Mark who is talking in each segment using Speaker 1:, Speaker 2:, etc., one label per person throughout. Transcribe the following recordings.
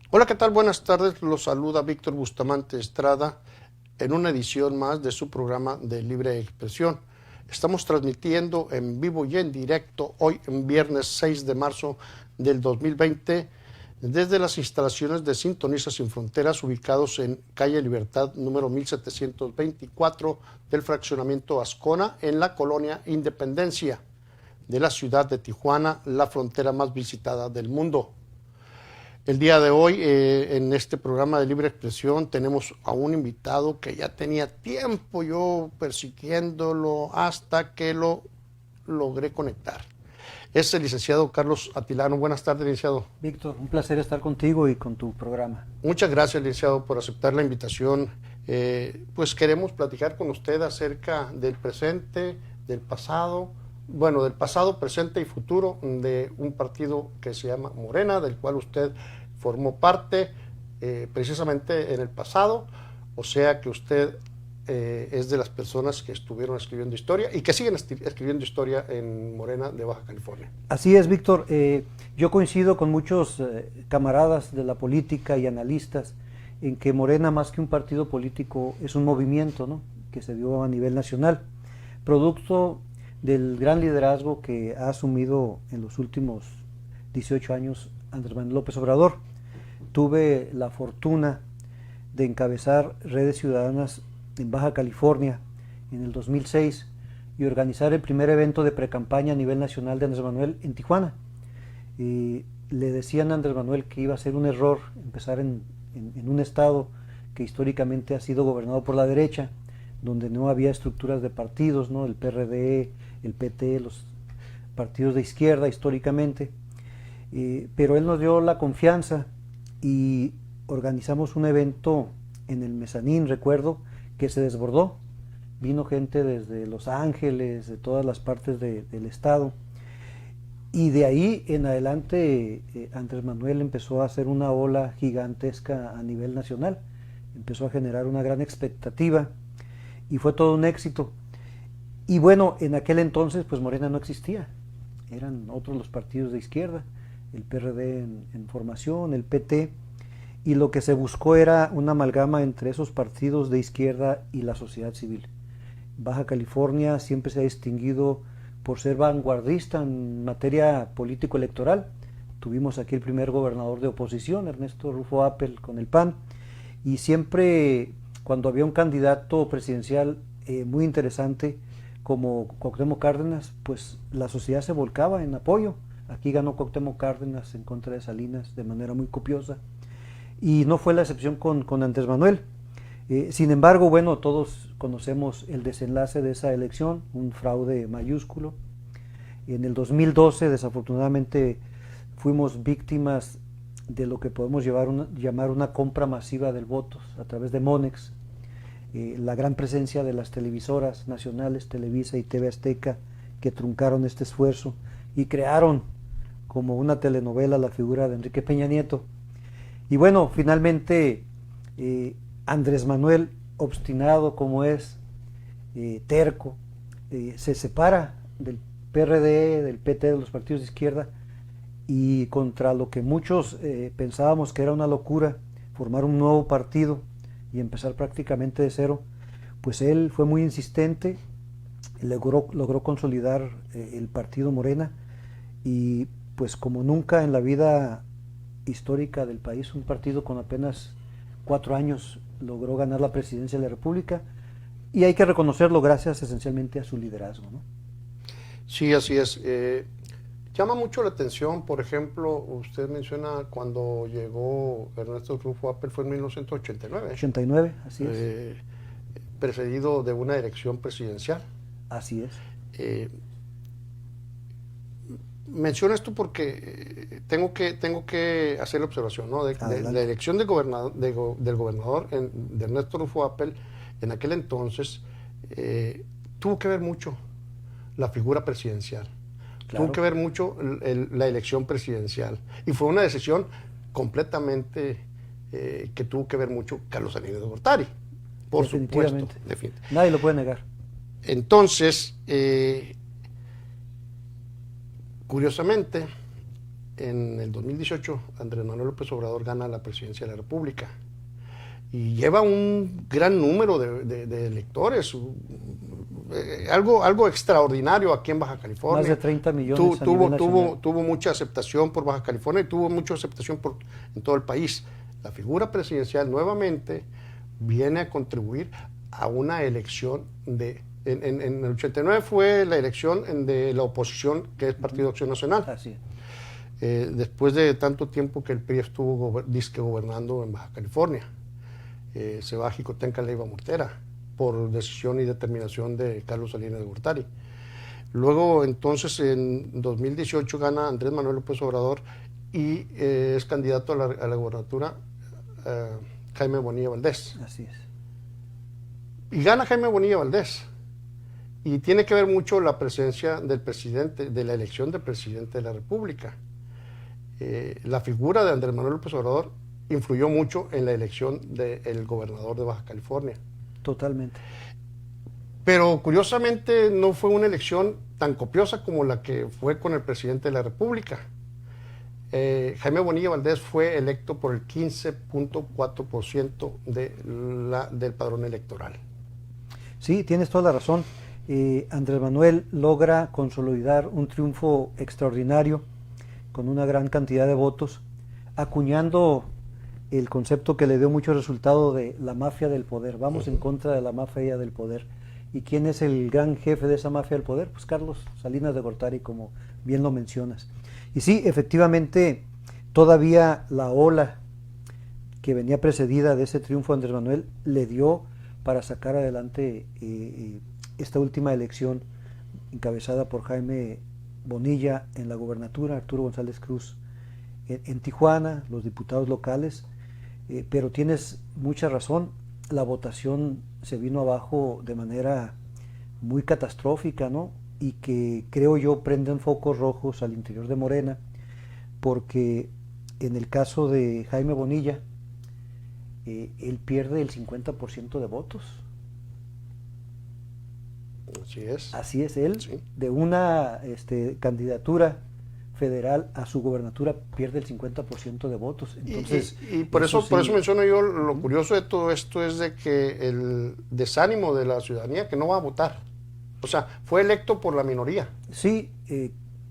Speaker 1: Hola, ¿qué tal? Buenas tardes. Los saluda Víctor Bustamante Estrada en una edición más de su programa de Libre Expresión. Estamos transmitiendo en vivo y en directo hoy, en viernes 6 de marzo del 2020, desde las instalaciones de Sintoniza Sin Fronteras, ubicados en calle Libertad número 1724 del fraccionamiento Ascona, en la colonia Independencia de la ciudad de Tijuana, la frontera más visitada del mundo. El día de hoy, en este programa de Libre Expresión, tenemos a un invitado que ya tenía tiempo yo persiguiéndolo hasta que lo logré conectar. Es el licenciado Carlos Atilano. Buenas tardes, licenciado.
Speaker 2: Víctor, un placer estar contigo y con tu programa.
Speaker 1: Muchas gracias, licenciado, por aceptar la invitación. Pues queremos platicar con usted acerca del presente, del pasado, bueno, del pasado, presente y futuro de un partido que se llama Morena, del cual usted formó parte precisamente en el pasado, o sea que usted es de las personas que estuvieron escribiendo historia y que siguen escribiendo historia en Morena de Baja California.
Speaker 2: Así es, Víctor. Yo coincido con muchos camaradas de la política y analistas en que Morena, más que un partido político, es un movimiento, ¿no?, que se dio a nivel nacional, producto del gran liderazgo que ha asumido en los últimos 18 años Andrés Manuel López Obrador. Tuve la fortuna de encabezar redes ciudadanas en Baja California en el 2006 y organizar el primer evento de precampaña a nivel nacional de Andrés Manuel en Tijuana. Le decían a Andrés Manuel que iba a ser un error empezar en un estado que históricamente ha sido gobernado por la derecha, donde no había estructuras de partidos, ¿no?, el PRD, el PT, los partidos de izquierda históricamente. Pero él nos dio la confianza y organizamos un evento en el mezanín, recuerdo, que se desbordó. Vino gente desde Los Ángeles, de todas las partes del estado. Y de ahí en adelante Andrés Manuel empezó a hacer una ola gigantesca a nivel nacional. Empezó a generar una gran expectativa y fue todo un éxito. Y bueno, en aquel entonces pues Morena no existía. Eran otros los partidos de izquierda, el PRD en formación, el PT, y lo que se buscó era una amalgama entre esos partidos de izquierda y la sociedad civil. Baja California siempre se ha distinguido por ser vanguardista en materia político-electoral. Tuvimos aquí el primer gobernador de oposición, Ernesto Rufo Appel, con el PAN, y siempre cuando había un candidato presidencial muy interesante como Cuauhtémoc Cárdenas, pues la sociedad se volcaba en apoyo. Aquí ganó Cuauhtémoc Cárdenas en contra de Salinas de manera muy copiosa. Y no fue la excepción con Andrés Manuel. Sin embargo, bueno, todos conocemos el desenlace de esa elección, un fraude mayúsculo. En el 2012, desafortunadamente, fuimos víctimas de lo que podemos llamar una compra masiva del voto a través de Monex. La gran presencia de las televisoras nacionales, Televisa y TV Azteca, que truncaron este esfuerzo y crearon como una telenovela la figura de Enrique Peña Nieto. Y bueno, finalmente Andrés Manuel, obstinado como es, terco, se separa del PRD, del PT, de los partidos de izquierda, y contra lo que muchos pensábamos que era una locura, formar un nuevo partido y empezar prácticamente de cero, pues él fue muy insistente, logró consolidar el partido Morena, y pues como nunca en la vida histórica del país, un partido con apenas 4 años logró ganar la presidencia de la República, y hay que reconocerlo gracias esencialmente a su liderazgo, ¿no?
Speaker 1: Sí, así es. Llama mucho la atención, por ejemplo, usted menciona cuando llegó Ernesto Rufo Appel fue en 1989,
Speaker 2: 89, así es.
Speaker 1: eh, precedido de una elección presidencial.
Speaker 2: Así es.
Speaker 1: Eh, Menciono esto porque tengo que hacer la observación, ¿no? De la
Speaker 2: Adelante.
Speaker 1: elección del gobernador de Ernesto Rufo Appel en aquel entonces tuvo que ver mucho la figura presidencial, tuvo que
Speaker 2: Claro,
Speaker 1: ver mucho la elección presidencial y fue una decisión completamente que tuvo que ver mucho Carlos Salinas de Gortari, por supuesto,
Speaker 2: definitivamente.
Speaker 1: definitivamente.
Speaker 2: Nadie lo puede negar.
Speaker 1: Entonces, curiosamente, en el 2018 Andrés Manuel López Obrador gana la presidencia de la República y lleva un gran número de electores, algo extraordinario aquí en Baja California.
Speaker 2: Más de 30 millones a nivel nacional.
Speaker 1: Tuvo mucha aceptación por Baja California y tuvo mucha aceptación en todo el país. La figura presidencial nuevamente viene a contribuir a una elección en el 89 fue la elección de la oposición, que es Partido Acción Nacional.
Speaker 2: Así
Speaker 1: es. Después de tanto tiempo que el PRI estuvo disque gobernando en Baja California. Se va a Jicotenca Leiva Mortera por decisión y determinación de Carlos Salinas de Gortari. Luego, entonces, en 2018 gana Andrés Manuel López Obrador y es candidato a la gobernatura Jaime Bonilla Valdés.
Speaker 2: Así es.
Speaker 1: Y gana Jaime Bonilla Valdés. Y tiene que ver mucho la presencia del presidente, de la elección del presidente de la República. La figura de Andrés Manuel López Obrador influyó mucho en la elección del gobernador de Baja California.
Speaker 2: Totalmente.
Speaker 1: Pero curiosamente no fue una elección tan copiosa como la que fue con el presidente de la República. Jaime Bonilla Valdés fue electo por el 15.4% del padrón electoral.
Speaker 2: Sí, tienes toda la razón. Andrés Manuel logra consolidar un triunfo extraordinario con una gran cantidad de votos, acuñando el concepto que le dio mucho resultado de la mafia del poder. Vamos en contra de la mafia del poder. ¿Y quién es el gran jefe de esa mafia del poder? Pues Carlos Salinas de Gortari, como bien lo mencionas. Y sí, efectivamente, todavía la ola que venía precedida de ese triunfo de Andrés Manuel le dio para sacar adelante esta última elección encabezada por Jaime Bonilla en la gobernatura, Arturo González Cruz en Tijuana, los diputados locales. Pero tienes mucha razón, la votación se vino abajo de manera muy catastrófica, ¿no? Y que creo yo prenden focos rojos al interior de Morena, porque en el caso de Jaime Bonilla, él pierde el 50% de votos.
Speaker 1: Así es.
Speaker 2: Así es, él,
Speaker 1: sí.
Speaker 2: De una candidatura federal a su gobernatura pierde el 50% de votos. Entonces,
Speaker 1: y por eso menciono yo, lo curioso de todo esto es de que el desánimo de la ciudadanía que no va a votar. O sea, fue electo por la minoría.
Speaker 2: Sí,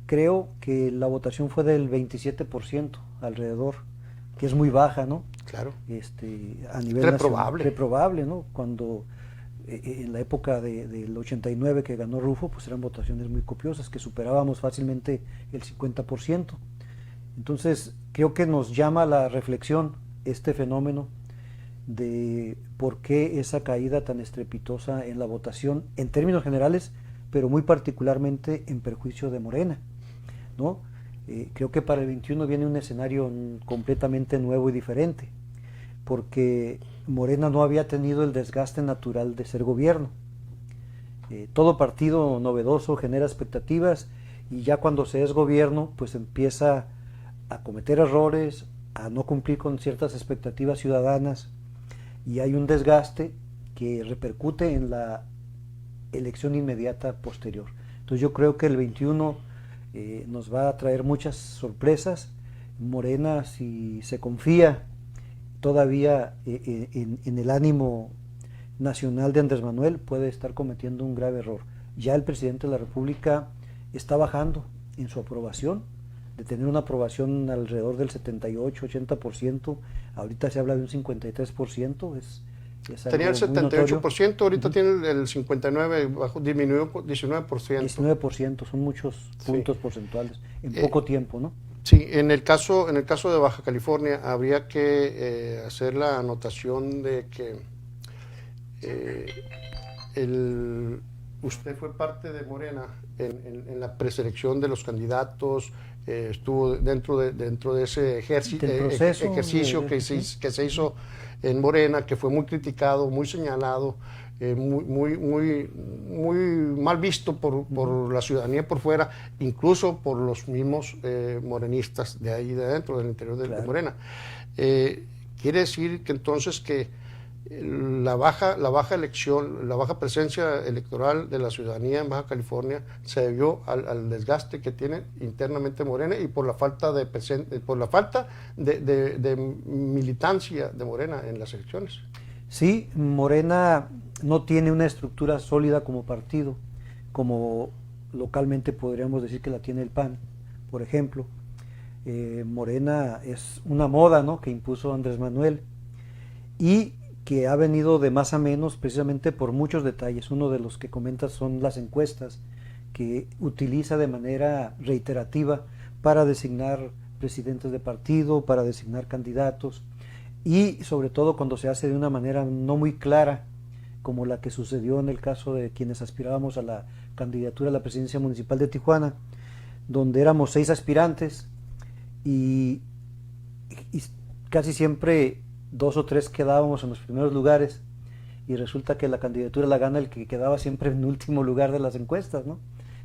Speaker 2: creo que la votación fue del 27% alrededor, que es muy baja, ¿no?
Speaker 1: Claro.
Speaker 2: A nivel
Speaker 1: reprobable.
Speaker 2: Reprobable, ¿no? Cuando en la época del 89 que ganó Rufo, pues eran votaciones muy copiosas, que superábamos fácilmente el 50%. Entonces, creo que nos llama a la reflexión este fenómeno de por qué esa caída tan estrepitosa en la votación, en términos generales, pero muy particularmente en perjuicio de Morena, ¿no? Creo que para el 21 viene un escenario completamente nuevo y diferente, porque Morena no había tenido el desgaste natural de ser gobierno. Todo partido novedoso genera expectativas y ya cuando se es gobierno, pues empieza a cometer errores, a no cumplir con ciertas expectativas ciudadanas, y hay un desgaste que repercute en la elección inmediata posterior. Entonces yo creo que el 21 nos va a traer muchas sorpresas. Morena, si se confía todavía en el ánimo nacional de Andrés Manuel, puede estar cometiendo un grave error. Ya el presidente de la República está bajando en su aprobación, de tener una aprobación alrededor del 78-80%, ahorita se habla de un 53%,
Speaker 1: tenía el 78%, ahorita tiene el 59%, disminuyó 19%.
Speaker 2: 19%, son muchos puntos porcentuales en poco tiempo, ¿no?
Speaker 1: Sí, en el caso de Baja California habría que hacer la anotación de que usted fue parte de Morena en la preselección de los candidatos, estuvo dentro de ese ejercicio que se hizo en Morena, que fue muy criticado, muy señalado, muy mal visto por la ciudadanía por fuera, incluso por los mismos morenistas de ahí de adentro, del interior de Morena. Quiere decir que entonces que la baja elección, la baja presencia electoral de la ciudadanía en Baja California se debió al desgaste que tiene internamente Morena y por la falta de militancia de Morena en las elecciones.
Speaker 2: Sí, Morena no tiene una estructura sólida como partido, como localmente podríamos decir que la tiene el PAN, por ejemplo. Morena es una moda, ¿no?, que impuso Andrés Manuel y que ha venido de más a menos precisamente por muchos detalles. Uno de los que comentas son las encuestas, que utiliza de manera reiterativa para designar presidentes de partido, para designar candidatos, y sobre todo cuando se hace de una manera no muy clara, como la que sucedió en el caso de quienes aspirábamos a la candidatura a la presidencia municipal de Tijuana, donde éramos 6 aspirantes y casi siempre 2 o 3 quedábamos en los primeros lugares, y resulta que la candidatura la gana el que quedaba siempre en último lugar de las encuestas, ¿no?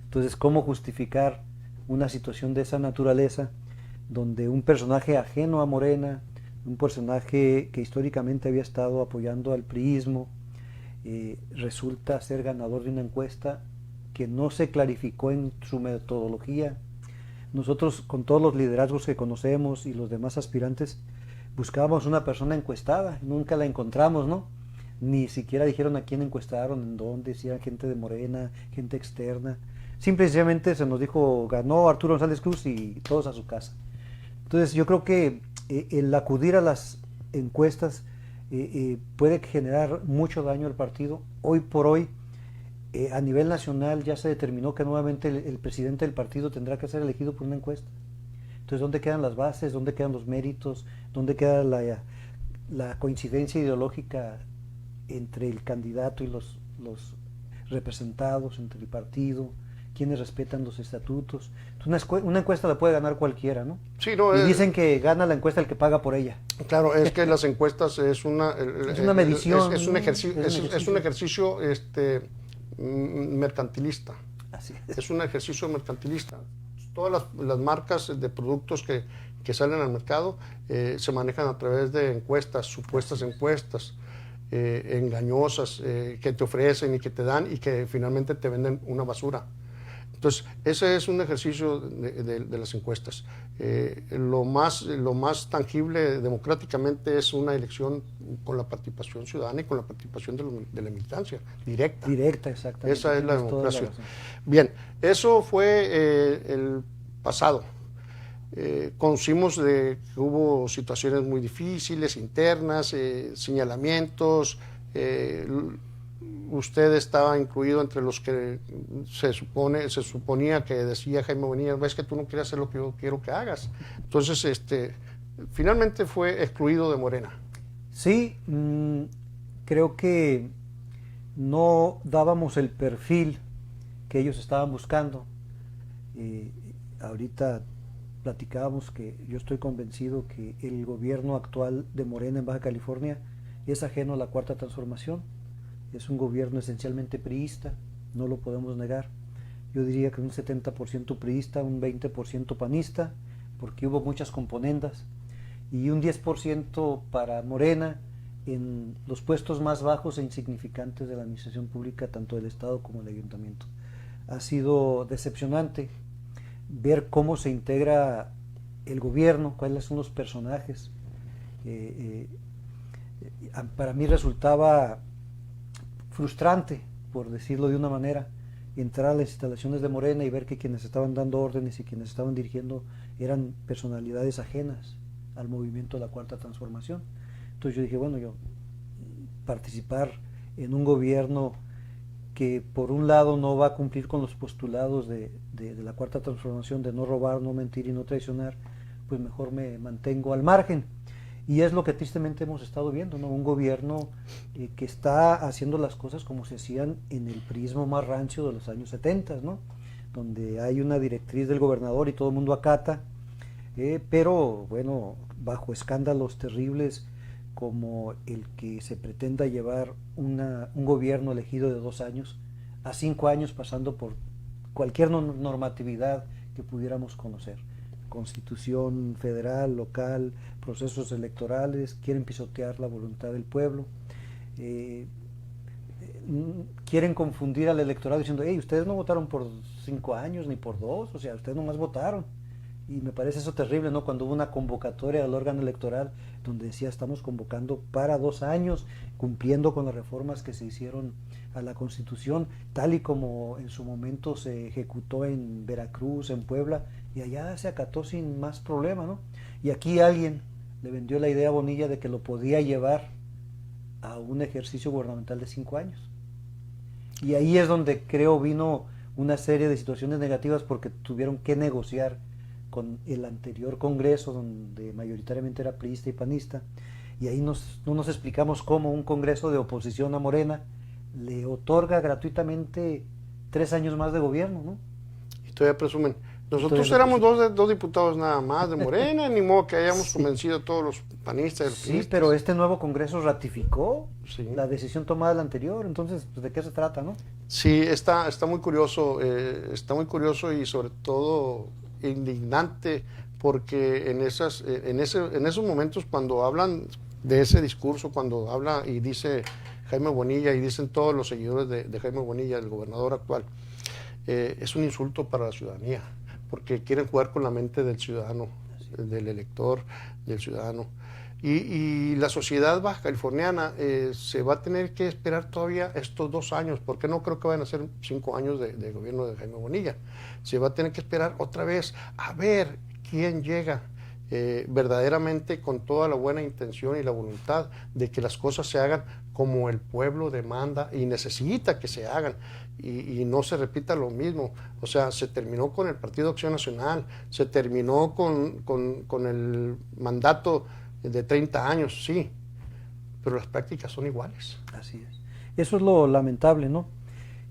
Speaker 2: Entonces, ¿cómo justificar una situación de esa naturaleza, donde un personaje ajeno a Morena, un personaje que históricamente había estado apoyando al priismo, resulta ser ganador de una encuesta que no se clarificó en su metodología? Nosotros, con todos los liderazgos que conocemos y los demás aspirantes, buscábamos una persona encuestada, nunca la encontramos, ¿no? Ni siquiera dijeron a quién encuestaron, en dónde, si era gente de Morena, gente externa. Simplemente se nos dijo, ganó Arturo González Cruz y todos a su casa. Entonces yo creo que el acudir a las encuestas puede generar mucho daño al partido. Hoy por hoy, a nivel nacional ya se determinó que nuevamente el presidente del partido tendrá que ser elegido por una encuesta. Entonces, ¿dónde quedan las bases? ¿Dónde quedan los méritos? ¿Dónde queda la coincidencia ideológica entre el candidato y los representados, entre el partido? ¿Quiénes respetan los estatutos? Entonces, una encuesta la puede ganar cualquiera, ¿no?
Speaker 1: Sí, no,
Speaker 2: y dicen que gana la encuesta el que paga por ella.
Speaker 1: Claro, es que las encuestas es una
Speaker 2: medición,
Speaker 1: es un ejercicio mercantilista.
Speaker 2: Así es.
Speaker 1: Es un ejercicio mercantilista. Todas las marcas de productos que salen al mercado se manejan a través de encuestas, supuestas encuestas engañosas, que te ofrecen y que te dan y que finalmente te venden una basura. Entonces, ese es un ejercicio de las encuestas. Lo más tangible democráticamente es una elección con la participación ciudadana y con la participación de la militancia directa.
Speaker 2: Directa, exactamente.
Speaker 1: Esa es la democracia. Bien, eso fue el pasado. Conocimos de que hubo situaciones muy difíciles, internas, señalamientos. Usted estaba incluido entre los que se suponía que decía Jaime Bonilla, ves que tú no quieres hacer lo que yo quiero que hagas. Entonces, finalmente fue excluido de Morena.
Speaker 2: Sí, creo que no dábamos el perfil que ellos estaban buscando. Ahorita platicábamos que yo estoy convencido que el gobierno actual de Morena en Baja California es ajeno a la Cuarta Transformación. Es un gobierno esencialmente priista, no lo podemos negar. Yo diría que un 70% priista, un 20% panista, porque hubo muchas componendas, y un 10% para Morena en los puestos más bajos e insignificantes de la administración pública, tanto del Estado como del Ayuntamiento. Ha sido decepcionante ver cómo se integra el gobierno, cuáles son los personajes. Para mí resultaba frustrante, por decirlo de una manera, entrar a las instalaciones de Morena y ver que quienes estaban dando órdenes y quienes estaban dirigiendo eran personalidades ajenas al movimiento de la Cuarta Transformación. Entonces yo dije, bueno, yo participar en un gobierno que por un lado no va a cumplir con los postulados de la Cuarta Transformación, de no robar, no mentir y no traicionar, pues mejor me mantengo al margen. Y es lo que tristemente hemos estado viendo, ¿no? Un gobierno que está haciendo las cosas como se hacían en el priismo más rancio de los años 70, ¿no? Donde hay una directriz del gobernador y todo el mundo acata, pero bueno, bajo escándalos terribles como el que se pretenda llevar un gobierno elegido de 2 años a 5 años, pasando por cualquier normatividad que pudiéramos conocer. Constitución federal, local, procesos electorales, quieren pisotear la voluntad del pueblo. quieren confundir al electorado diciendo, hey, ustedes no votaron por 5 años ni por 2, o sea, ustedes nomás votaron. Y me parece eso terrible, ¿no? Cuando hubo una convocatoria del órgano electoral donde decía estamos convocando para 2 años, cumpliendo con las reformas que se hicieron a la Constitución, tal y como en su momento se ejecutó en Veracruz, en Puebla, y allá se acató sin más problema, ¿no? Y aquí alguien le vendió la idea a Bonilla de que lo podía llevar a un ejercicio gubernamental de 5 años. Y ahí es donde creo vino una serie de situaciones negativas porque tuvieron que negociar con el anterior Congreso, donde mayoritariamente era priista y panista, y ahí no nos explicamos cómo un Congreso de oposición a Morena le otorga gratuitamente 3 años más de gobierno, ¿no?
Speaker 1: Y todavía presumen. Nosotros éramos dos diputados nada más de Morena, ni modo que hayamos convencido a todos los panistas. Los
Speaker 2: sí, pero este nuevo Congreso ratificó la decisión tomada del anterior, entonces, pues, ¿de qué se trata, no?
Speaker 1: Sí, está muy curioso y sobre todo indignante, porque en esos momentos cuando hablan de ese discurso, cuando habla y dice Jaime Bonilla y dicen todos los seguidores de Jaime Bonilla, el gobernador actual, es un insulto para la ciudadanía, porque quieren jugar con la mente del ciudadano, del elector, del ciudadano. Y la sociedad baja californiana se va a tener que esperar todavía estos 2 años, porque no creo que vayan a ser 5 años de gobierno de Jaime Bonilla. Se va a tener que esperar otra vez a ver quién llega verdaderamente con toda la buena intención y la voluntad de que las cosas se hagan como el pueblo demanda y necesita que se hagan, y no se repita lo mismo. O sea, se terminó con el Partido Acción Nacional, se terminó con el mandato de 30 años, sí, pero las prácticas son iguales.
Speaker 2: Así es. Eso es lo lamentable, ¿no?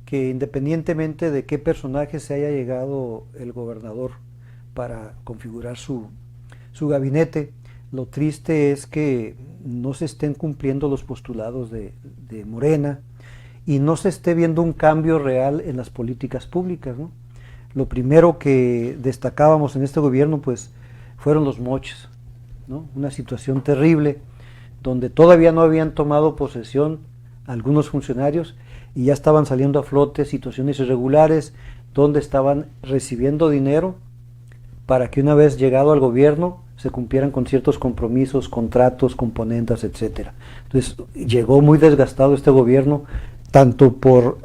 Speaker 2: Que independientemente de qué personaje se haya llegado el gobernador para configurar su gabinete, lo triste es que no se estén cumpliendo los postulados de Morena y no se esté viendo un cambio real en las políticas públicas, ¿no? Lo primero que destacábamos en este gobierno, pues, fueron los moches, ¿no? Una situación terrible donde todavía no habían tomado posesión algunos funcionarios y ya estaban saliendo a flote situaciones irregulares donde estaban recibiendo dinero para que una vez llegado al gobierno se cumplieran con ciertos compromisos, contratos, componendas, etcétera. Entonces llegó muy desgastado este gobierno, tanto por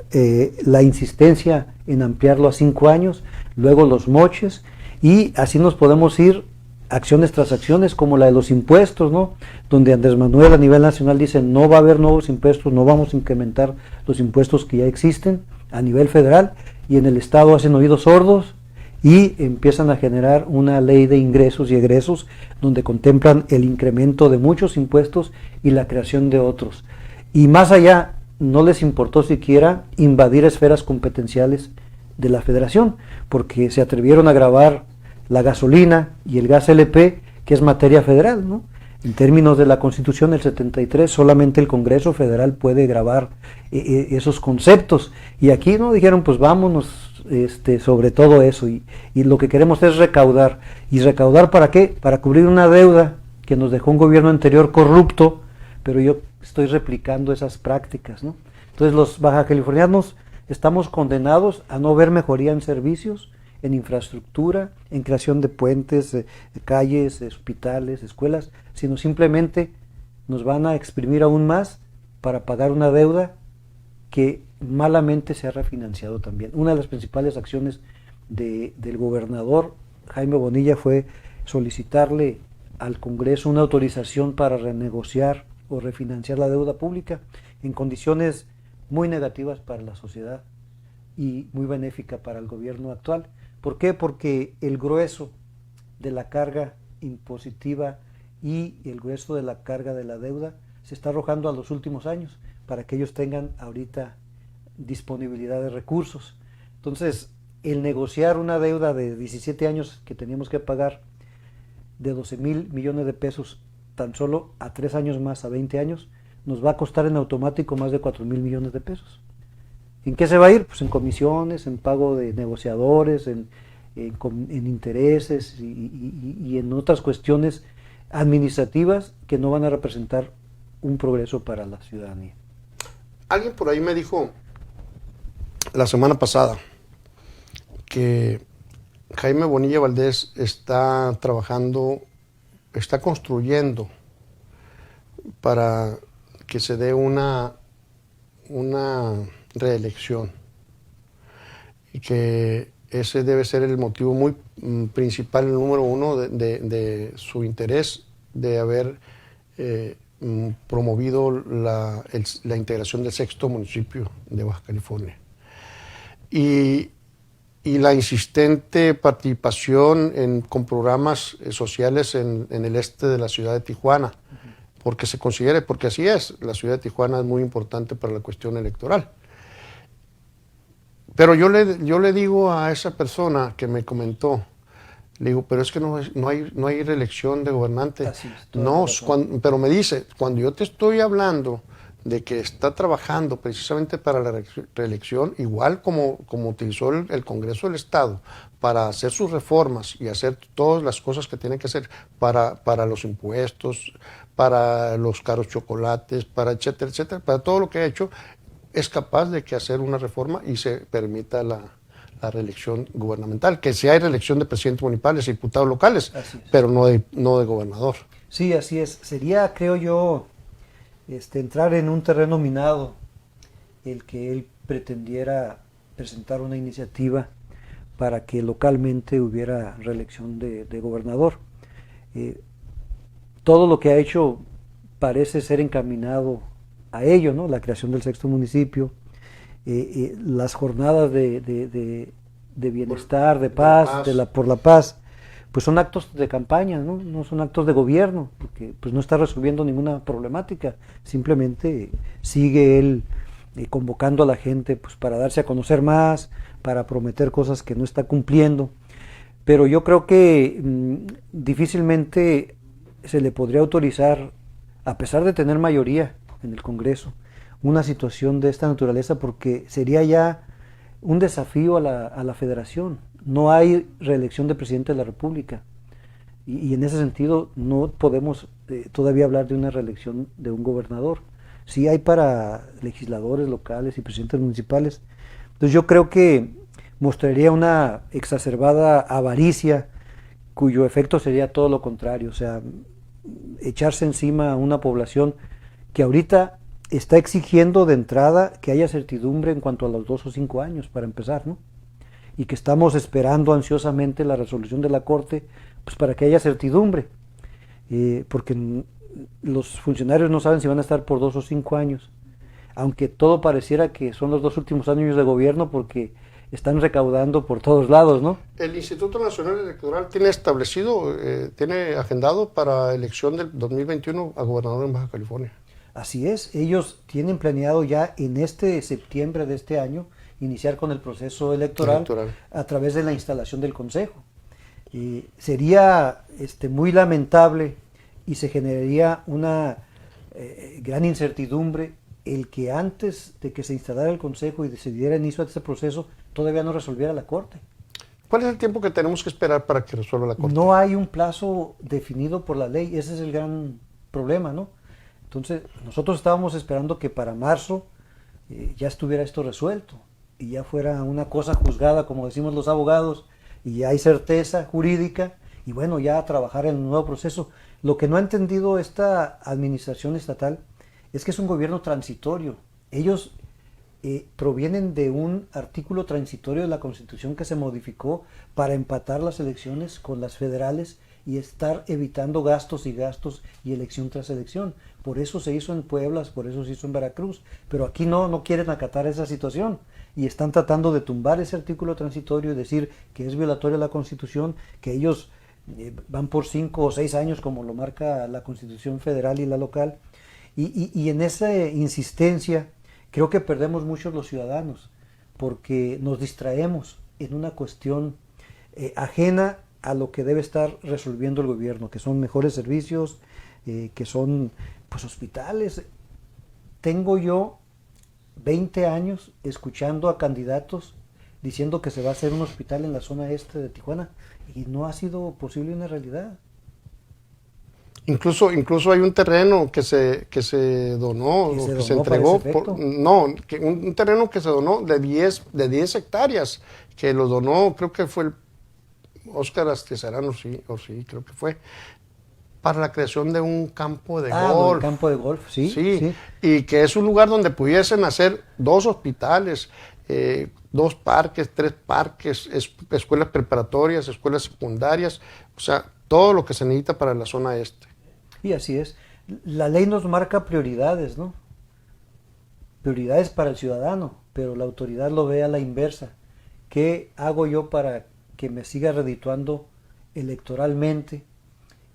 Speaker 2: la insistencia en ampliarlo a 5 años, luego los moches, y así nos podemos ir acciones tras acciones, como la de los impuestos, ¿no? Donde Andrés Manuel a nivel nacional dice no va a haber nuevos impuestos, no vamos a incrementar los impuestos que ya existen a nivel federal, y en el estado hacen oídos sordos y empiezan a generar una ley de ingresos y egresos donde contemplan el incremento de muchos impuestos y la creación de otros. Y más allá, no les importó siquiera invadir esferas competenciales de la federación, porque se atrevieron a gravar la gasolina y el gas LP, que es materia federal, ¿no? En términos de la Constitución del 73, solamente el Congreso Federal puede gravar esos conceptos. Y aquí no dijeron, pues vámonos sobre todo eso. Y lo que queremos es recaudar. ¿Y recaudar para qué? Para cubrir una deuda que nos dejó un gobierno anterior corrupto, pero yo estoy replicando esas prácticas, ¿no? Entonces los baja californianos estamos condenados a no ver mejoría en servicios, en infraestructura, en creación de puentes, calles, hospitales, escuelas, sino simplemente nos van a exprimir aún más para pagar una deuda que malamente se ha refinanciado también. Una de las principales acciones del gobernador Jaime Bonilla fue solicitarle al Congreso una autorización para renegociar o refinanciar la deuda pública en condiciones muy negativas para la sociedad y muy benéfica para el gobierno actual. ¿Por qué? Porque el grueso de la carga impositiva y el grueso de la carga de la deuda se está arrojando a los últimos años para que ellos tengan ahorita disponibilidad de recursos. Entonces, el negociar una deuda de 17 años que teníamos que pagar de 12,000 millones de pesos tan solo a 3 años más, a 20 años, nos va a costar en automático más de 4,000 millones de pesos. ¿En qué se va a ir? Pues en comisiones, en pago de negociadores, en intereses y en otras cuestiones administrativas que no van a representar un progreso para la ciudadanía.
Speaker 1: Alguien por ahí me dijo la semana pasada que Jaime Bonilla Valdés está trabajando, está construyendo para que se dé una reelección y que ese debe ser el motivo muy principal, el número uno de su interés de haber promovido la integración del sexto municipio de Baja California. Y la insistente participación con programas sociales en el este de la ciudad de Tijuana, porque se considere, porque así es, la ciudad de Tijuana es muy importante para la cuestión electoral. Pero yo le digo a esa persona que me comentó, le digo, pero es que no hay reelección de gobernante. No, pero me dice, cuando yo te estoy hablando de que está trabajando precisamente para la reelección, igual como utilizó el Congreso del Estado para hacer sus reformas y hacer todas las cosas que tiene que hacer para los impuestos, para los caros chocolates, para etcétera, etcétera, para todo lo que ha hecho, es capaz de que hacer una reforma y se permita la reelección gubernamental, que sí hay reelección de presidentes municipales y diputados locales, pero no de gobernador.
Speaker 2: Sí, así es. Sería, creo yo, entrar en un terreno minado el que él pretendiera presentar una iniciativa para que localmente hubiera reelección de gobernador. Todo lo que ha hecho parece ser encaminado a ello, ¿no? La creación del sexto municipio, las jornadas de bienestar, de paz, por la paz, pues son actos de campaña, ¿no? No son actos de gobierno, porque pues no está resolviendo ninguna problemática, simplemente sigue él convocando a la gente pues para darse a conocer más, para prometer cosas que no está cumpliendo, pero yo creo que difícilmente se le podría autorizar, a pesar de tener mayoría en el Congreso, una situación de esta naturaleza, porque sería ya un desafío a la federación. No hay reelección de presidente de la República y en ese sentido no podemos todavía hablar de una reelección de un gobernador. Sí hay para legisladores locales y presidentes municipales. Entonces yo creo que mostraría una exacerbada avaricia cuyo efecto sería todo lo contrario, o sea, echarse encima a una población que ahorita está exigiendo de entrada que haya certidumbre en cuanto a los 2 o 5 años, para empezar, ¿no? Y que estamos esperando ansiosamente la resolución de la Corte, pues para que haya certidumbre, porque los funcionarios no saben si van a estar por 2 o 5 años, aunque todo pareciera que son los 2 últimos años de gobierno porque están recaudando por todos lados, ¿no?
Speaker 1: El Instituto Nacional Electoral tiene establecido, tiene agendado para elección del 2021 a gobernador en Baja California.
Speaker 2: Así es, ellos tienen planeado ya en este septiembre de este año iniciar con el proceso electoral. A través de la instalación del Consejo. Sería muy lamentable y se generaría una gran incertidumbre el que antes de que se instalara el Consejo y se diera inicio a este proceso todavía no resolviera la Corte.
Speaker 1: ¿Cuál es el tiempo que tenemos que esperar para que resuelva la Corte?
Speaker 2: No hay un plazo definido por la ley, ese es el gran problema, ¿no? Entonces, nosotros estábamos esperando que para marzo ya estuviera esto resuelto y ya fuera una cosa juzgada, como decimos los abogados, y ya hay certeza jurídica, y bueno, ya a trabajar en un nuevo proceso. Lo que no ha entendido esta administración estatal es que es un gobierno transitorio. Ellos provienen de un artículo transitorio de la Constitución que se modificó para empatar las elecciones con las federales y estar evitando gastos y elección tras elección. Por eso se hizo en Puebla, por eso se hizo en Veracruz, pero aquí no quieren acatar esa situación y están tratando de tumbar ese artículo transitorio y decir que es violatoria la Constitución, que ellos van por 5 o 6 años como lo marca la Constitución federal y la local, y en esa insistencia creo que perdemos muchos los ciudadanos porque nos distraemos en una cuestión ajena a lo que debe estar resolviendo el gobierno, que son mejores servicios, que son pues hospitales. Tengo yo 20 años escuchando a candidatos diciendo que se va a hacer un hospital en la zona este de Tijuana y no ha sido posible una realidad.
Speaker 1: Incluso hay un terreno que se donó,
Speaker 2: ¿Que
Speaker 1: o
Speaker 2: se
Speaker 1: que se
Speaker 2: donó para
Speaker 1: entregó,
Speaker 2: ese efecto?
Speaker 1: un terreno que se donó de 10 hectáreas, que lo donó, creo que fue el Óscar Astizarán, o sí, creo que fue, para la creación de un campo de
Speaker 2: Lo del
Speaker 1: golf.
Speaker 2: campo de golf, sí,
Speaker 1: Sí,
Speaker 2: sí.
Speaker 1: y que es un lugar donde pudiesen hacer 2 hospitales, 2 parques, 3 parques, escuelas preparatorias, escuelas secundarias, o sea, todo lo que se necesita para la zona este.
Speaker 2: Y así es. La ley nos marca prioridades, ¿no? Prioridades para el ciudadano, pero la autoridad lo ve a la inversa. ¿Qué hago yo para que me siga redituando electoralmente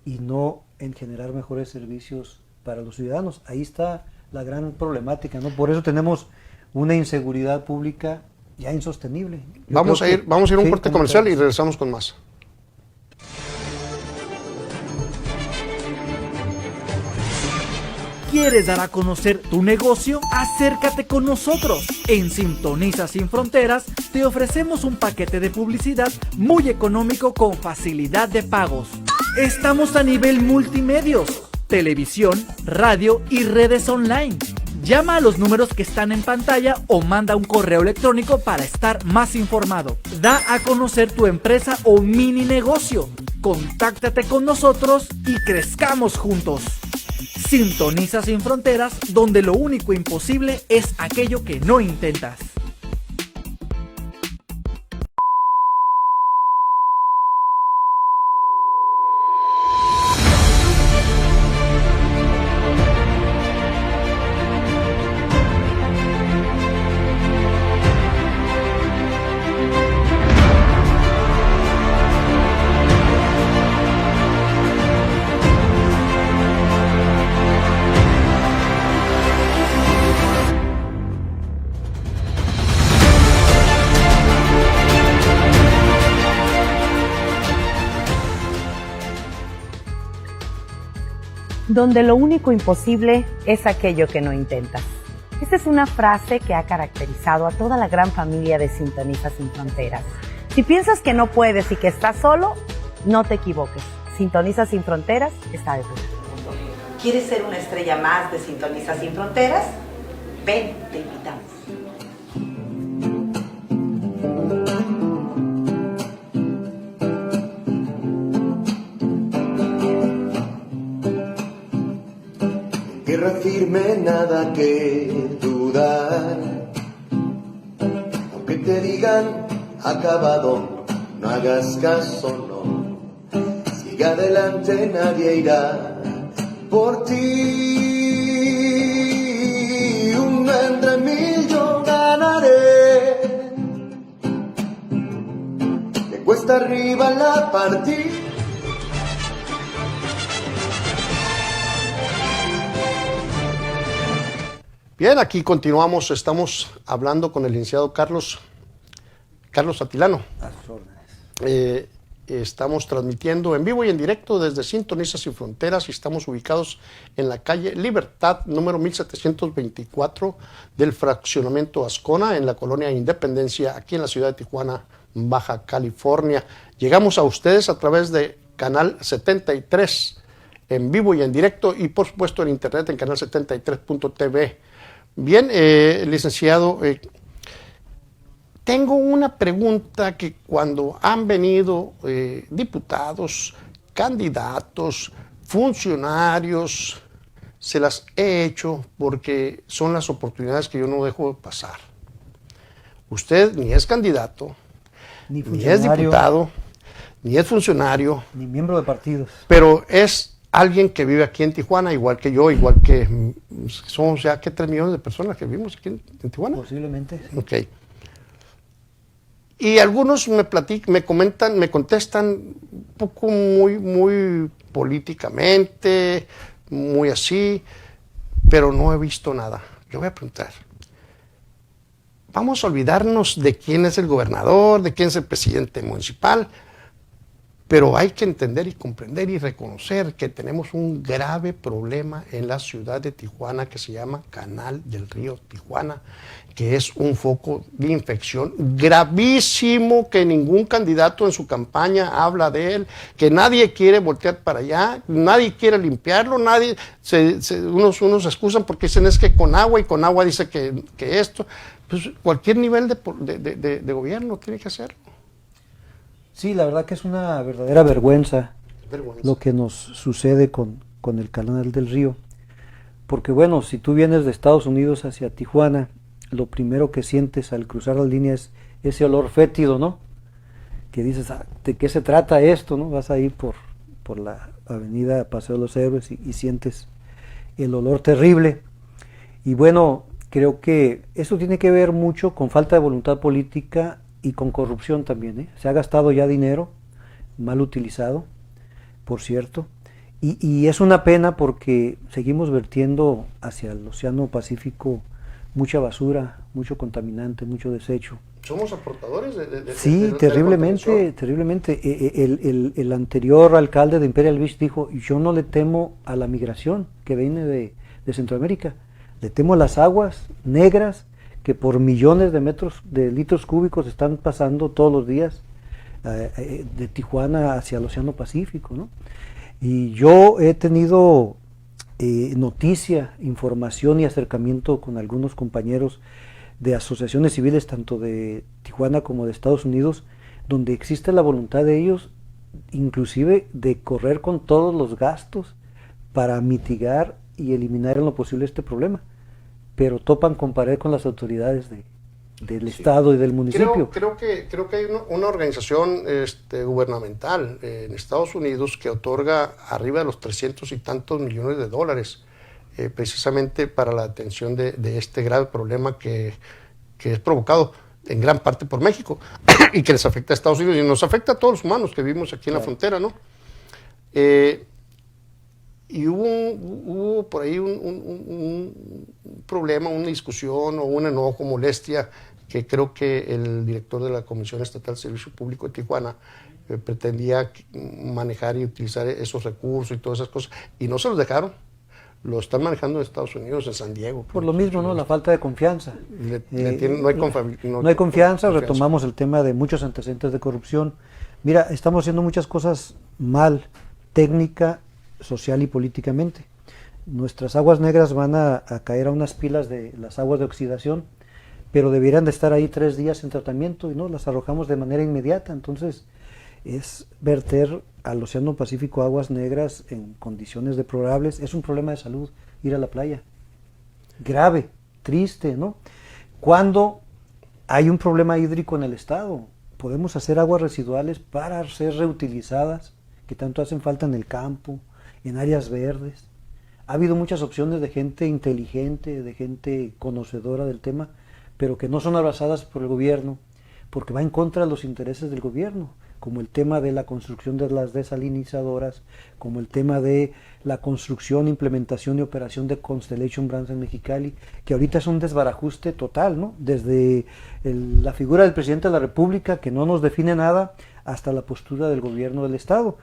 Speaker 2: y no en generar mejores servicios para los ciudadanos? Ahí está la gran problemática, ¿no? Por eso tenemos una inseguridad pública ya insostenible.
Speaker 1: Vamos a ir a un
Speaker 2: sí,
Speaker 1: corte comercial y
Speaker 2: comentarios.
Speaker 1: regresamos con más.
Speaker 3: ¿Quieres dar a conocer tu negocio? Acércate con nosotros. En Sintoniza Sin Fronteras te ofrecemos un paquete de publicidad muy económico con facilidad de pagos. Estamos a nivel multimedios, televisión, radio y redes online. Llama a los números que están en pantalla o manda un correo electrónico para estar más informado. Da a conocer tu empresa o mini negocio. Contáctate con nosotros y crezcamos juntos. Sintoniza Sin Fronteras, donde lo único imposible es aquello que no intentas.
Speaker 4: Donde lo único imposible es aquello que no intentas. Esta es una frase que ha caracterizado a toda la gran familia de Sintoniza Sin Fronteras. Si piensas que no puedes y que estás solo, no te equivoques. Sintoniza Sin Fronteras está de tu lado. ¿Quieres ser una estrella más de Sintoniza Sin Fronteras? Ven, te invitamos.
Speaker 5: Tierra firme, nada que dudar. Aunque te digan acabado, no hagas caso, no. Siga adelante, nadie irá por ti. Una entre mil yo ganaré. De cuesta arriba la partida.
Speaker 1: Bien, aquí continuamos, estamos hablando con el licenciado Carlos Atilano.
Speaker 2: A sus órdenes.
Speaker 1: Estamos transmitiendo en vivo y en directo desde Sintoniza Sin Fronteras y estamos ubicados en la calle Libertad, número 1724 del fraccionamiento Ascona, en la colonia Independencia, aquí en la ciudad de Tijuana, Baja California. Llegamos a ustedes a través de Canal 73, en vivo y en directo, y por supuesto en internet en canal73.tv. Bien, licenciado, tengo una pregunta que cuando han venido diputados, candidatos, funcionarios, se las he hecho porque son las oportunidades que yo no dejo de pasar. Usted ni es candidato,
Speaker 2: Ni
Speaker 1: ni es
Speaker 2: funcionario,
Speaker 1: diputado, ni es funcionario,
Speaker 2: ni miembro de partidos.
Speaker 1: pero es alguien que vive aquí en Tijuana, igual que yo, igual que somos ya que 3 millones de personas que vivimos aquí en Tijuana.
Speaker 2: Posiblemente, sí.
Speaker 1: Ok. Y algunos me comentan, me contestan un poco muy políticamente, muy así, pero no he visto nada. Yo voy a preguntar. Vamos a olvidarnos de quién es el gobernador, de quién es el presidente municipal. pero hay que entender y comprender y reconocer que tenemos un grave problema en la ciudad de Tijuana que se llama Canal del Río Tijuana, que es un foco de infección gravísimo, que ningún candidato en su campaña habla de él, que nadie quiere voltear para allá, nadie quiere limpiarlo, unos se excusan porque dicen es que con agua, y con agua dice que esto, pues cualquier nivel de gobierno tiene que hacerlo.
Speaker 2: Sí, la verdad que es una verdadera vergüenza lo que nos sucede con el Canal del Río, porque bueno, si tú vienes de Estados Unidos hacia Tijuana, lo primero que sientes al cruzar la línea es ese olor fétido, ¿no? Que dices, ¿de qué se trata esto, no? Vas ahí por la avenida Paseo de los Héroes y sientes el olor terrible. Y bueno, creo que eso tiene que ver mucho con falta de voluntad política y con corrupción también, ¿eh? Se ha gastado ya dinero, mal utilizado, por cierto, y es una pena porque seguimos vertiendo hacia el Océano Pacífico mucha basura, mucho contaminante, mucho desecho.
Speaker 1: Somos aportadores
Speaker 2: sí, terriblemente. El anterior alcalde de Imperial Beach dijo, yo no le temo a la migración que viene de Centroamérica, le temo a las aguas negras que por millones de litros cúbicos están pasando todos los días de Tijuana hacia el Océano Pacífico, ¿no? Y yo he tenido noticia, información y acercamiento con algunos compañeros de asociaciones civiles, tanto de Tijuana como de Estados Unidos, donde existe la voluntad de ellos, inclusive de correr con todos los gastos para mitigar y eliminar en lo posible este problema, pero topan con pared con las autoridades del Estado y del municipio.
Speaker 1: Creo que hay una organización gubernamental en Estados Unidos que otorga arriba de los 300 y tantos millones de dólares precisamente para la atención de este grave problema que es provocado en gran parte por México y que les afecta a Estados Unidos y nos afecta a todos los humanos que vivimos aquí en la frontera, ¿no? Y hubo por ahí un problema, una discusión o un enojo, molestia, que creo que el director de la Comisión Estatal de Servicio Público de Tijuana pretendía manejar y utilizar esos recursos y todas esas cosas, y no se los dejaron. Lo están manejando en Estados Unidos, en San Diego.
Speaker 2: Por lo mismo, ¿no? La falta de confianza.
Speaker 1: No
Speaker 2: hay confianza, retomamos el tema de muchos antecedentes de corrupción. Mira, estamos haciendo muchas cosas mal, técnica, social y políticamente. Nuestras aguas negras van a caer a unas pilas de las aguas de oxidación, pero debieran de estar ahí 3 días en tratamiento y no, las arrojamos de manera inmediata. Entonces es verter al Océano Pacífico aguas negras en condiciones deplorables. Es un problema de salud ir a la playa, grave, triste, ¿no? Cuando hay un problema hídrico en el estado, podemos hacer aguas residuales para ser reutilizadas, que tanto hacen falta en el campo, en áreas verdes. Ha habido muchas opciones de gente inteligente, de gente conocedora del tema, pero que no son abrazadas por el gobierno, porque va en contra de los intereses del gobierno, como el tema de la construcción de las desalinizadoras, como el tema de la construcción, implementación y operación de Constellation Brands en Mexicali, que ahorita es un desbarajuste total, ¿no? Desde la figura del presidente de la República, que no nos define nada, hasta la postura del gobierno del Estado.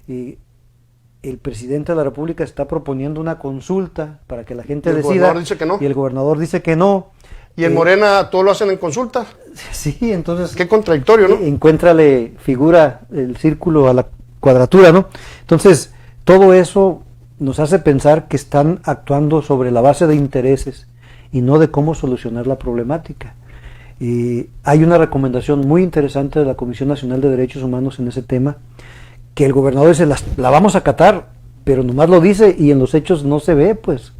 Speaker 2: El presidente de la República está proponiendo una consulta para que la gente decida. El gobernador dice que no. Y el gobernador dice que no.
Speaker 1: Y en Morena todo lo hacen en consulta.
Speaker 2: Sí, entonces...
Speaker 1: Qué contradictorio, ¿no?
Speaker 2: Encuéntrale figura el círculo a la cuadratura, ¿no? Entonces, todo eso nos hace pensar que están actuando sobre la base de intereses y no de cómo solucionar la problemática. Hay una recomendación muy interesante de la Comisión Nacional de Derechos Humanos en ese tema, que el gobernador dice, la vamos a acatar, pero nomás lo dice y en los hechos no se ve, pues.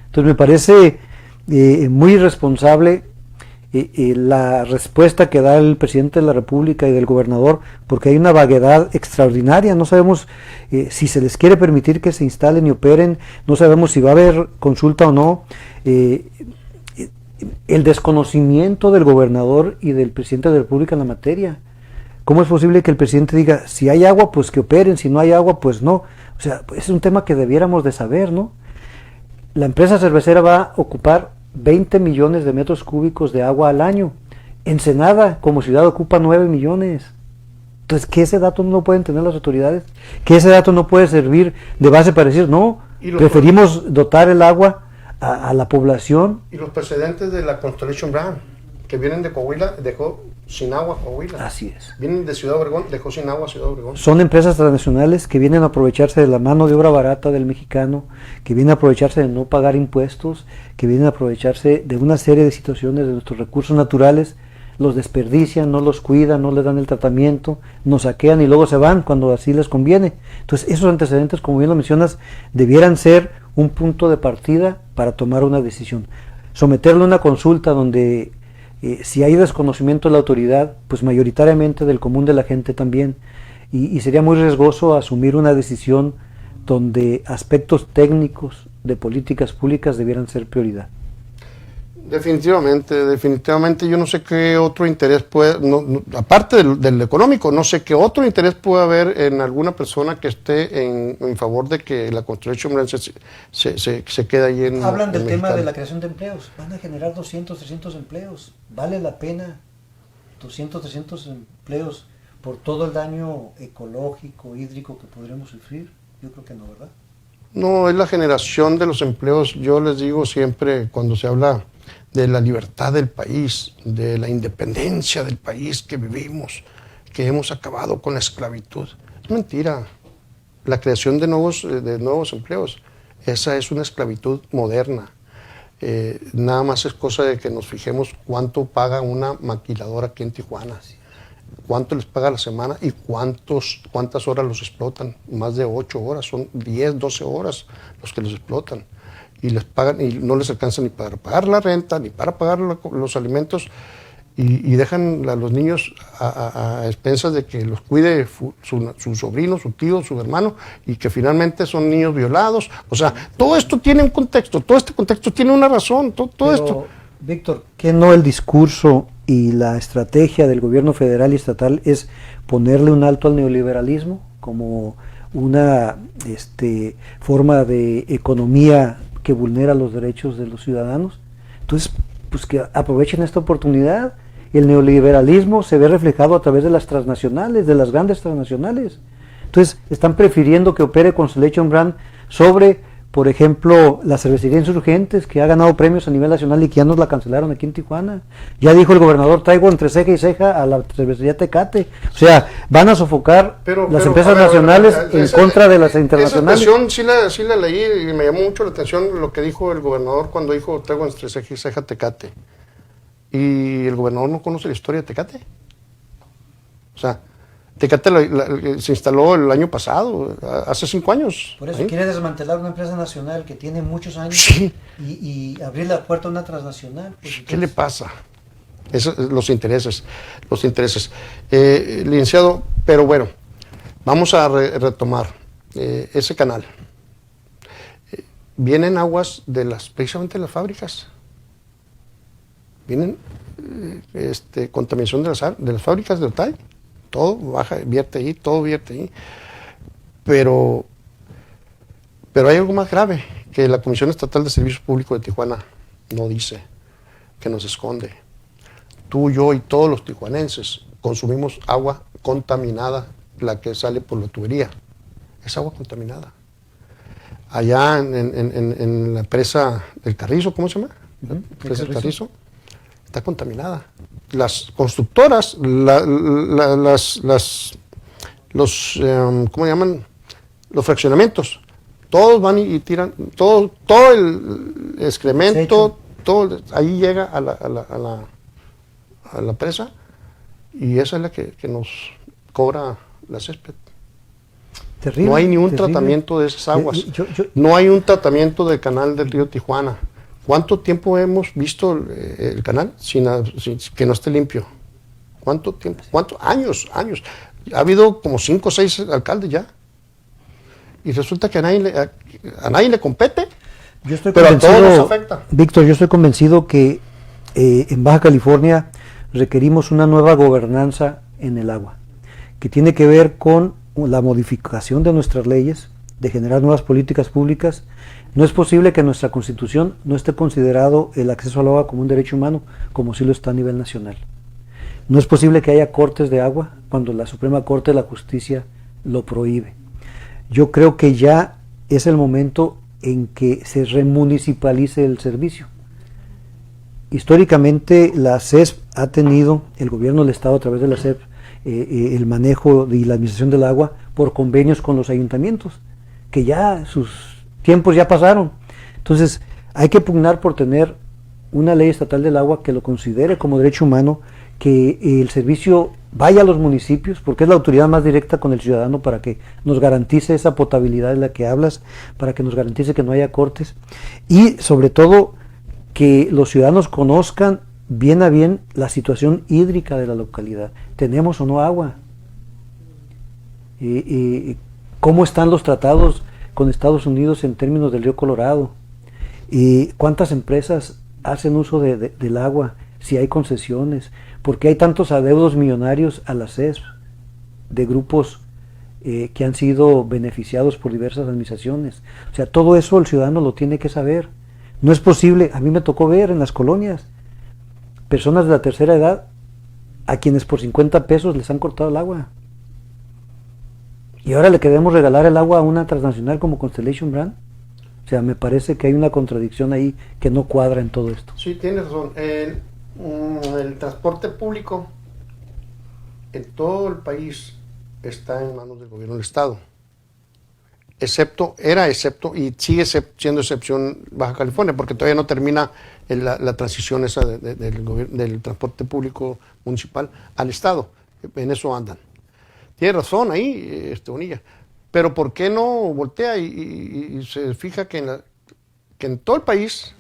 Speaker 2: Entonces me parece muy irresponsable la respuesta que da el presidente de la República y del gobernador, porque hay una vaguedad extraordinaria. No sabemos si se les quiere permitir que se instalen y operen, no sabemos si va a haber consulta o no. El desconocimiento del gobernador y del presidente de la República en la materia. ¿Cómo es posible que el presidente diga, si hay agua, pues que operen, si no hay agua, pues no? O sea, es un tema que debiéramos de saber, ¿no? La empresa cervecera va a ocupar 20 millones de metros cúbicos de agua al año. Ensenada, como ciudad, ocupa 9 millones. Entonces, que ese dato no lo pueden tener las autoridades, que ese dato no puede servir de base para decir, no, preferimos dotar el agua a la población.
Speaker 1: Y los precedentes de la Constellation Brand, que vienen de Coahuila, dejó sin agua Coahuila.
Speaker 2: Así es.
Speaker 1: Vienen de Ciudad Obregón, dejó sin agua Ciudad Obregón.
Speaker 2: Son empresas transnacionales que vienen a aprovecharse de la mano de obra barata del mexicano, que vienen a aprovecharse de no pagar impuestos, que vienen a aprovecharse de una serie de situaciones de nuestros recursos naturales, los desperdician, no los cuidan, no les dan el tratamiento, nos saquean y luego se van cuando así les conviene. Entonces esos antecedentes, como bien lo mencionas, debieran ser un punto de partida para tomar una decisión. Someterlo a una consulta donde si hay desconocimiento de la autoridad, pues mayoritariamente del común de la gente también, y sería muy riesgoso asumir una decisión donde aspectos técnicos de políticas públicas debieran ser prioridad.
Speaker 1: Definitivamente yo no sé qué otro interés puede, aparte del económico, no sé qué otro interés puede haber en alguna persona que esté en favor de que la Constellation Brand se quede ahí en...
Speaker 2: Hablan del
Speaker 1: en
Speaker 2: tema
Speaker 1: Mexicali.
Speaker 2: de la creación de empleos, van a generar 200, 300 empleos, ¿vale la pena 200, 300 empleos por todo el daño ecológico, hídrico que podremos sufrir? Yo creo que no, ¿verdad?
Speaker 1: No, es la generación de los empleos. Yo les digo siempre cuando se habla de la libertad del país, de la independencia del país que vivimos, que hemos acabado con la esclavitud. Es mentira. La creación de nuevos empleos, esa es una esclavitud moderna. Nada más es cosa de que nos fijemos cuánto paga una maquiladora aquí en Tijuana, cuánto les paga a la semana y cuántas horas los explotan. Más de 8 horas, son 10, 12 horas los que los explotan. Y les pagan y no les alcanza ni para pagar la renta, ni para pagar los alimentos, y dejan a los niños a expensas de que los cuide su sobrino, su tío, su hermano, y que finalmente son niños violados. O sea, todo esto tiene un contexto, todo este contexto tiene una razón, todo esto.
Speaker 2: Víctor, ¿qué no el discurso y la estrategia del gobierno federal y estatal es ponerle un alto al neoliberalismo como una forma de economía que vulnera los derechos de los ciudadanos? Entonces, pues que aprovechen esta oportunidad. El neoliberalismo se ve reflejado a través de las transnacionales, de las grandes transnacionales. Entonces, están prefiriendo que opere Constellation Brand sobre, por ejemplo, la cervecería Insurgentes, que ha ganado premios a nivel nacional y que ya nos la cancelaron aquí en Tijuana. Ya dijo el gobernador, traigo entre ceja y ceja a la cervecería Tecate. O sea, van a sofocar las empresas nacionales en contra de las internacionales.
Speaker 1: Esa expresión sí la leí y me llamó mucho la atención lo que dijo el gobernador cuando dijo, traigo entre ceja y ceja Tecate. Y el gobernador no conoce la historia de Tecate. O sea, Tecate se instaló el año pasado, hace 5 años.
Speaker 2: Por eso quiere desmantelar una empresa nacional que tiene muchos años,
Speaker 1: sí,
Speaker 2: y abrir la puerta a una transnacional. Pues, entonces,
Speaker 1: ¿qué le pasa? Los intereses. Licenciado, pero bueno, vamos a retomar ese canal. Vienen aguas precisamente de las fábricas. Vienen contaminación de las fábricas de Otay. Todo vierte ahí. Pero hay algo más grave que la Comisión Estatal de Servicios Públicos de Tijuana no dice, que nos esconde. Tú, yo y todos los tijuanenses consumimos agua contaminada, la que sale por la tubería. Es agua contaminada. Allá en la presa del Carrizo, ¿cómo se llama? Presa del Carrizo. Está contaminada. Las constructoras, ¿cómo llaman? Los fraccionamientos, todos van y tiran, todo el excremento, todo ahí llega a la presa, y esa es la que nos cobra la césped.
Speaker 2: Terrible,
Speaker 1: no hay ni un
Speaker 2: terrible
Speaker 1: tratamiento de esas aguas. No hay un tratamiento del canal del río Tijuana. ¿Cuánto tiempo hemos visto el canal sin que no esté limpio? ¿Cuánto tiempo? ¿Cuántos años? Ha habido como 5 o 6 alcaldes ya. Y resulta que a nadie le compete. Pero a todos nos afecta.
Speaker 2: Víctor, yo estoy convencido que en Baja California requerimos una nueva gobernanza en el agua, que tiene que ver con la modificación de nuestras leyes, de generar nuevas políticas públicas. No es posible que en nuestra Constitución no esté considerado el acceso al agua como un derecho humano, como sí lo está a nivel nacional. No es posible que haya cortes de agua cuando la Suprema Corte de la Justicia lo prohíbe. Yo creo que ya es el momento en que se remunicipalice el servicio. Históricamente la CESP ha tenido, el gobierno del Estado a través de la CESP, el manejo y la administración del agua por convenios con los ayuntamientos, que ya sus tiempos ya pasaron. Entonces hay que pugnar por tener una ley estatal del agua que lo considere como derecho humano, que el servicio vaya a los municipios, porque es la autoridad más directa con el ciudadano para que nos garantice esa potabilidad de la que hablas, para que nos garantice que no haya cortes, y sobre todo que los ciudadanos conozcan bien a bien la situación hídrica de la localidad. ¿Tenemos o no agua? ¿Cómo están los tratados con Estados Unidos en términos del río Colorado? ¿Cuántas empresas hacen uso del agua? Si hay concesiones, ¿por qué hay tantos adeudos millonarios a la CESP de grupos que han sido beneficiados por diversas administraciones? O sea, todo eso el ciudadano lo tiene que saber. No es posible, a mí me tocó ver en las colonias personas de la tercera edad a quienes por 50 pesos les han cortado el agua. Y ahora le queremos regalar el agua a una transnacional como Constellation Brand. O sea, me parece que hay una contradicción ahí que no cuadra en todo esto.
Speaker 1: Sí, tienes razón. El transporte público en todo el país está en manos del gobierno del Estado. Excepto y sigue siendo excepción Baja California, porque todavía no termina la transición esa del transporte público municipal al Estado. En eso andan. Tiene razón ahí, Bonilla. Pero ¿por qué no voltea y se fija que en todo el país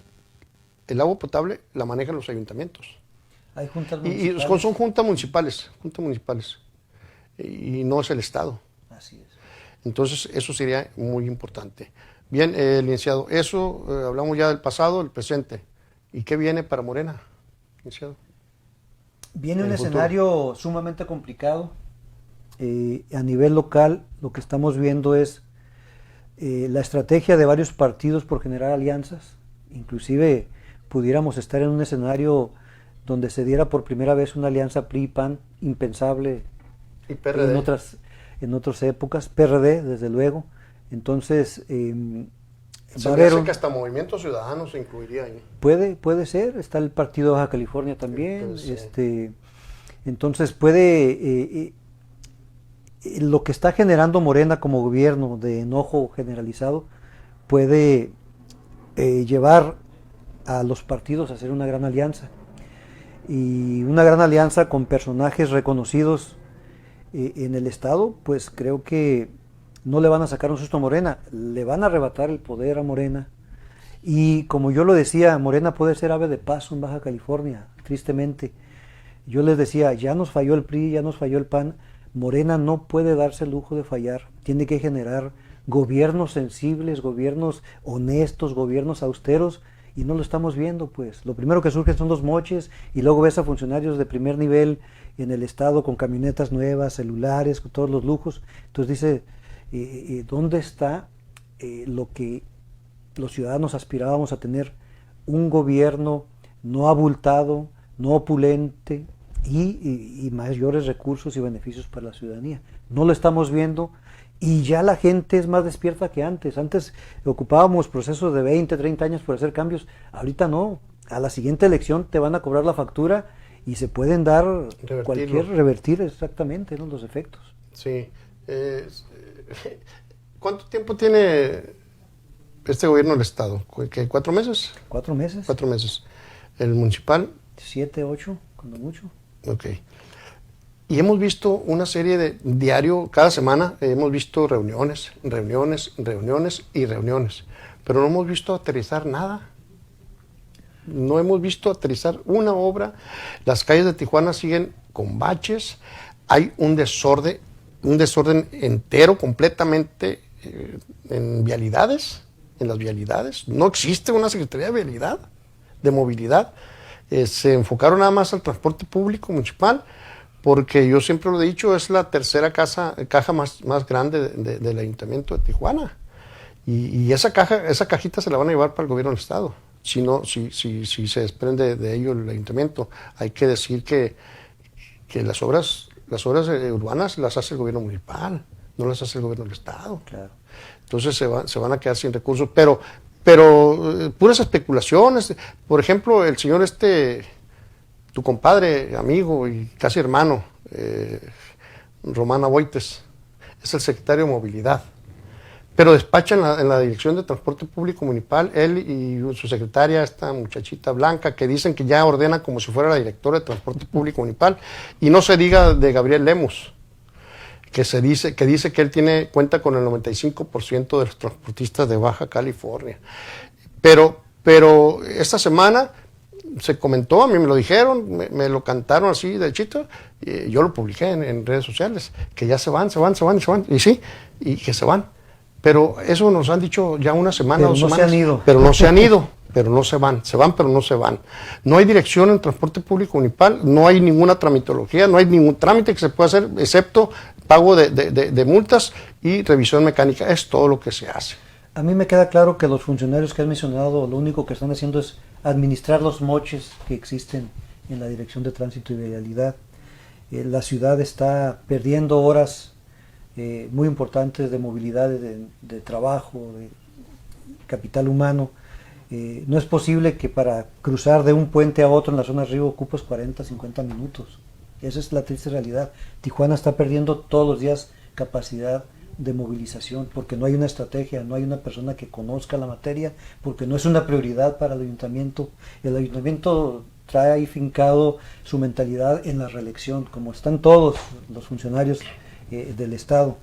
Speaker 1: el agua potable la manejan los ayuntamientos?
Speaker 2: Hay juntas
Speaker 1: municipales. Y son juntas municipales. Y no es el Estado.
Speaker 2: Así es.
Speaker 1: Entonces, eso sería muy importante. Bien, licenciado, eso hablamos ya del pasado, el presente. ¿Y qué viene para Morena, licenciado?
Speaker 2: Viene un escenario sumamente complicado. A nivel local, lo que estamos viendo es la estrategia de varios partidos por generar alianzas. Inclusive pudiéramos estar en un escenario donde se diera por primera vez una alianza PRI-PAN, impensable
Speaker 1: y PRD.
Speaker 2: En otras épocas, PRD, desde luego. Entonces,
Speaker 1: se me hace que hasta Movimiento Ciudadano se incluiría ahí.
Speaker 2: Puede ser, está el Partido de Baja California también. Entonces puede, lo que está generando Morena como gobierno de enojo generalizado, puede llevar a los partidos a hacer una gran alianza. Y una gran alianza con personajes reconocidos en el Estado, pues creo que no le van a sacar un susto a Morena, le van a arrebatar el poder a Morena. Y como yo lo decía, Morena puede ser ave de paso en Baja California, tristemente. Yo les decía, ya nos falló el PRI, ya nos falló el PAN, Morena no puede darse el lujo de fallar, tiene que generar gobiernos sensibles, gobiernos honestos, gobiernos austeros, y no lo estamos viendo, pues. Lo primero que surge son los moches, y luego ves a funcionarios de primer nivel en el Estado con camionetas nuevas, celulares, con todos los lujos. Entonces dice, ¿dónde está lo que los ciudadanos aspirábamos a tener? Un gobierno no abultado, no opulente y mayores recursos y beneficios para la ciudadanía. No lo estamos viendo. Y ya la gente es más despierta que antes. Antes ocupábamos procesos de 20, 30 años por hacer cambios. Ahorita no. A la siguiente elección te van a cobrar la factura y se pueden dar revertir exactamente, ¿no?, los efectos.
Speaker 1: Sí. ¿Cuánto tiempo tiene este gobierno del Estado? ¿Qué, 4 meses?
Speaker 2: 4 meses.
Speaker 1: 4 meses. ¿El municipal?
Speaker 2: 7, 8, cuando mucho.
Speaker 1: Ok. Y hemos visto una serie de diario, cada semana hemos visto reuniones, pero no hemos visto aterrizar nada. No hemos visto aterrizar una obra. Las calles de Tijuana siguen con baches, hay un desorden entero completamente en vialidades, en las vialidades. No existe una Secretaría de Movilidad. Se enfocaron nada más al transporte público municipal, porque yo siempre lo he dicho, es la tercera caja más grande del Ayuntamiento de Tijuana. Y esa cajita se la van a llevar para el gobierno del Estado. Si se desprende de ello el Ayuntamiento. Hay que decir que las obras Las obras urbanas las hace el gobierno municipal, no las hace el gobierno del Estado.
Speaker 2: Claro.
Speaker 1: Entonces se van a quedar sin recursos. Pero puras especulaciones. Por ejemplo, el señor tu compadre, amigo y casi hermano, Román Aboites, es el secretario de Movilidad. Pero despacha en la Dirección de Transporte Público Municipal, él y su secretaria, esta muchachita Blanca, que dicen que ya ordena como si fuera la directora de Transporte Público Municipal. Y no se diga de Gabriel Lemus, que dice que él cuenta con el 95% de los transportistas de Baja California. Pero esta semana se comentó, a mí me lo dijeron, me lo cantaron así de chito, y yo lo publiqué en redes sociales, que ya se van, y sí, y que se van. Pero eso nos han dicho ya una semana,
Speaker 2: pero
Speaker 1: 2
Speaker 2: no
Speaker 1: semanas.
Speaker 2: Se han ido.
Speaker 1: Pero no se han ido, pero no se van, pero no se van. No hay dirección en transporte público municipal, no hay ninguna tramitología, no hay ningún trámite que se pueda hacer, excepto pago de multas y revisión mecánica. Es todo lo que se hace.
Speaker 2: A mí me queda claro que los funcionarios que has mencionado, lo único que están haciendo es administrar los moches que existen en la Dirección de Tránsito y Vialidad. La ciudad está perdiendo horas muy importantes de movilidad, de trabajo, de capital humano. No es posible que para cruzar de un puente a otro en la zona Río ocupes 40, 50 minutos. Esa es la triste realidad. Tijuana está perdiendo todos los días capacidad de movilización porque no hay una estrategia, no hay una persona que conozca la materia, porque no es una prioridad para el ayuntamiento. El ayuntamiento trae ahí fincado su mentalidad en la reelección, como están todos los funcionarios del Estado.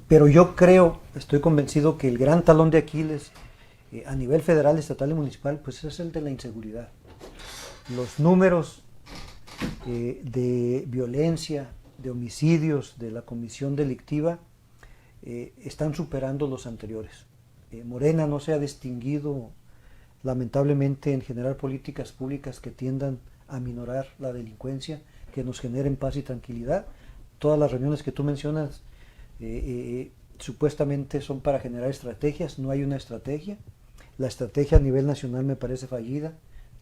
Speaker 2: Pero yo estoy convencido que el gran talón de Aquiles a nivel federal, estatal y municipal, pues es el de la inseguridad. Los números de violencia, de homicidios, de la comisión delictiva, están superando los anteriores. Morena no se ha distinguido, lamentablemente, en generar políticas públicas que tiendan a minorar la delincuencia, que nos generen paz y tranquilidad. Todas las reuniones que tú mencionas supuestamente son para generar estrategias, no hay una estrategia. La estrategia a nivel nacional me parece fallida,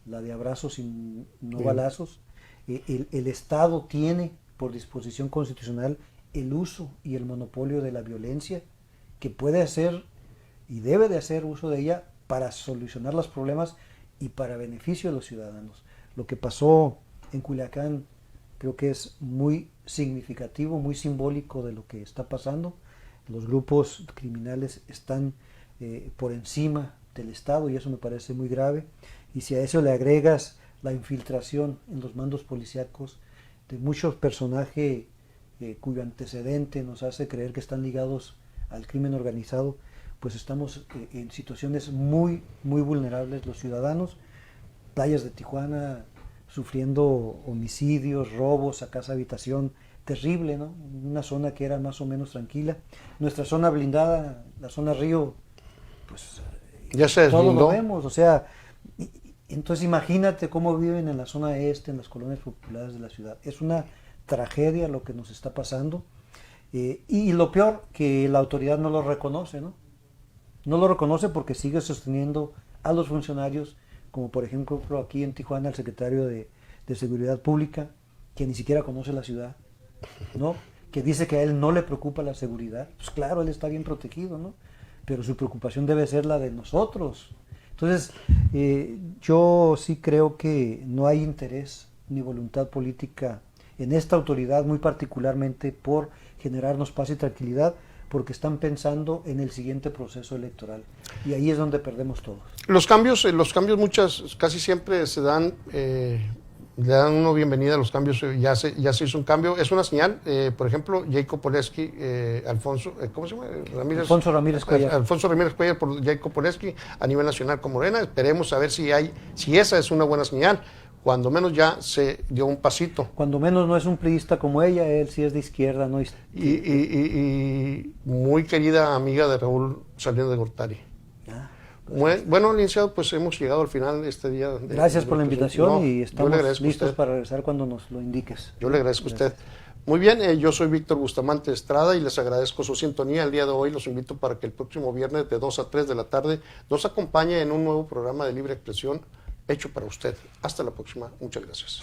Speaker 2: la de abrazos y no balazos. El Estado tiene, por disposición constitucional, el uso y el monopolio de la violencia, que puede hacer y debe de hacer uso de ella para solucionar los problemas y para beneficio de los ciudadanos. Lo que pasó en Culiacán creo que es muy significativo, muy simbólico de lo que está pasando. Los grupos criminales están por encima del Estado y eso me parece muy grave. Y si a eso le agregas la infiltración en los mandos policíacos de muchos personajes cuyo antecedente nos hace creer que están ligados al crimen organizado, pues estamos en situaciones muy, muy vulnerables los ciudadanos. Playas de Tijuana sufriendo homicidios, robos a casa habitación, terrible, ¿no? Una zona que era más o menos tranquila. Nuestra zona blindada, la zona Río, pues
Speaker 1: ya se deslindó.
Speaker 2: Todo lo vemos, o sea, entonces imagínate cómo viven en la zona este, en las colonias populares de la ciudad. Es una tragedia lo que nos está pasando y lo peor, que la autoridad no lo reconoce, ¿no? No lo reconoce porque sigue sosteniendo a los funcionarios, como por ejemplo aquí en Tijuana el secretario de Seguridad Pública, que ni siquiera conoce la ciudad, ¿no? Que dice que a él no le preocupa la seguridad. Pues claro, él está bien protegido, ¿no? Pero su preocupación debe ser la de nosotros. Entonces, yo sí creo que no hay interés ni voluntad política en esta autoridad, muy particularmente por generarnos paz y tranquilidad, porque están pensando en el siguiente proceso electoral. Y ahí es donde perdemos todos.
Speaker 1: Los cambios casi siempre se dan, le dan una bienvenida a los cambios, ya se hizo un cambio, es una señal, por ejemplo, Jacob Poleski, Alfonso Ramírez Cuellar por Jacob Poleski a nivel nacional con Morena. Esperemos a ver si esa es una buena señal. Cuando menos ya se dio un pasito.
Speaker 2: Cuando menos no es un priista como ella, él sí es de izquierda, ¿no?
Speaker 1: Y muy querida amiga de Raúl Salinas de Gortari. Bueno, licenciado, pues hemos llegado al final de este día.
Speaker 2: Gracias por la invitación y estamos listos para regresar cuando nos lo indiques.
Speaker 1: Yo le agradezco a usted. Muy bien, yo soy Víctor Bustamante Estrada y les agradezco su sintonía el día de hoy. Los invito para que el próximo viernes de 2 a 3 de la tarde nos acompañe en un nuevo programa de Libre Expresión hecho para usted. Hasta la próxima. Muchas gracias.